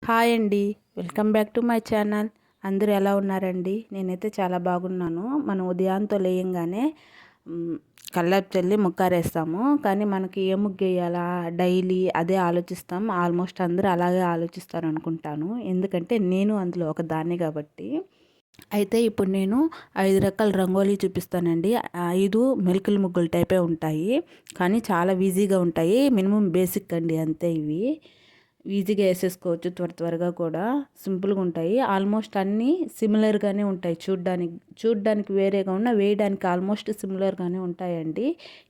Hi అండి. Welcome back to my channel. అందరూ ఎలా ఉన్నారండి? నేనైతే చాలా బాగున్నాను. మనం ఉదయంతో లేయంగానే కల్లాపు చల్లి ముగ్గారేస్తాము. కానీ మనకి ఏ ముగ్గేయాలా డైలీ అదే ఆలోచిస్తాం. ఆల్మోస్ట్ అందరూ అలాగే ఆలోచిస్తారు అనుకుంటాను. ఎందుకంటే నేను అందులో ఒక దాన్ని కాబట్టి. అయితే ఇప్పుడు నేను 5 రకాల రంగోలీ చూపిస్తానండి. 5 మెలికల ముగ్గులు టైపే ఉంటాయి. కానీ చాలా ఈజీగా ఉంటాయి. మినిమం బేసిక్ అండి అంతే ఇవి. ఈజీగా వేసేసుకోవచ్చు త్వరగా కూడా సింపుల్గా ఉంటాయి. ఆల్మోస్ట్ అన్నీ సిమిలర్గానే ఉంటాయి. చూడ్డానికి వేరేగా ఉన్న వేయడానికి ఆల్మోస్ట్ సిమిలర్గానే ఉంటాయండి.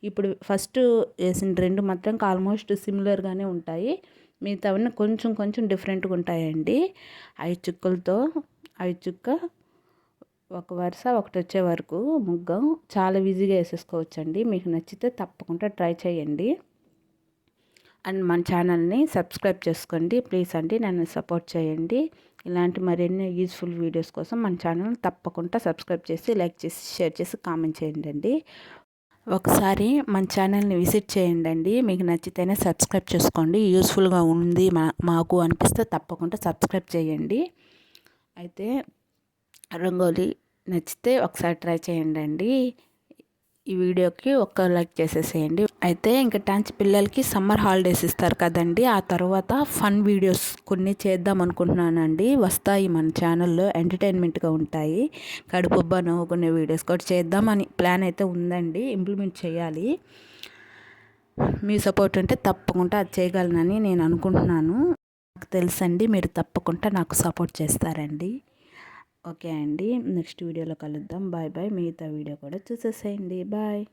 ఇప్పుడు ఫస్ట్ వేసిన 2 మాత్రం ఆల్మోస్ట్ సిమిలర్గానే ఉంటాయి. మిగతావన్నీ కొంచెం డిఫరెంట్గా ఉంటాయండి. 5 చుక్కలతో 5 చుక్క ఒక వరుస ఒకటి వచ్చే వరకు ముగ్గం చాలా ఈజీగా వేసేసుకోవచ్చండి. మీకు నచ్చితే తప్పకుండా ట్రై చేయండి. అండ్ మన ఛానల్ని సబ్స్క్రైబ్ చేసుకోండి ప్లీజ్ అండి. నన్ను సపోర్ట్ చేయండి. ఇలాంటి మరిన్ని యూజ్ఫుల్ వీడియోస్ కోసం మన ఛానల్ని తప్పకుండా సబ్స్క్రైబ్ చేసి లైక్ చేసి షేర్ చేసి కామెంట్ చేయండి అండి. ఒకసారి మన ఛానల్ని విజిట్ చేయండి అండి. మీకు నచ్చితేనే సబ్స్క్రైబ్ చేసుకోండి. యూస్ఫుల్గా ఉంది మాకు అనిపిస్తే తప్పకుండా సబ్స్క్రైబ్ చేయండి. అయితే రంగోలీ నచ్చితే ఒకసారి ట్రై చేయండి అండి. ఈ వీడియోకి ఒక్క లైక్ చేసేసేయండి. అయితే ఇంకా పిల్లలకి సమ్మర్ హాలిడేస్ ఇస్తారు కదండి. ఆ తర్వాత ఫన్ వీడియోస్ కొన్ని చేద్దాం అనుకుంటున్నానండి. వస్తాయి మన ఛానల్లో, ఎంటర్టైన్మెంట్గా ఉంటాయి. కడుపుబ్బా నవ్వుకునే వీడియోస్ కూడా చేద్దామని ప్లాన్ అయితే ఉందండి. ఇంప్లిమెంట్ చేయాలి. మీ సపోర్ట్ ఉంటే తప్పకుండా అది చేయగలనని నేను అనుకుంటున్నాను. నాకు తెలుసండి మీరు తప్పకుండా నాకు సపోర్ట్ చేస్తారండి. ఓకే అండి, నెక్స్ట్ వీడియోలో కలుద్దాం. Bye bye. మిగతా వీడియో కూడా చూసేసేయండి. బాయ్.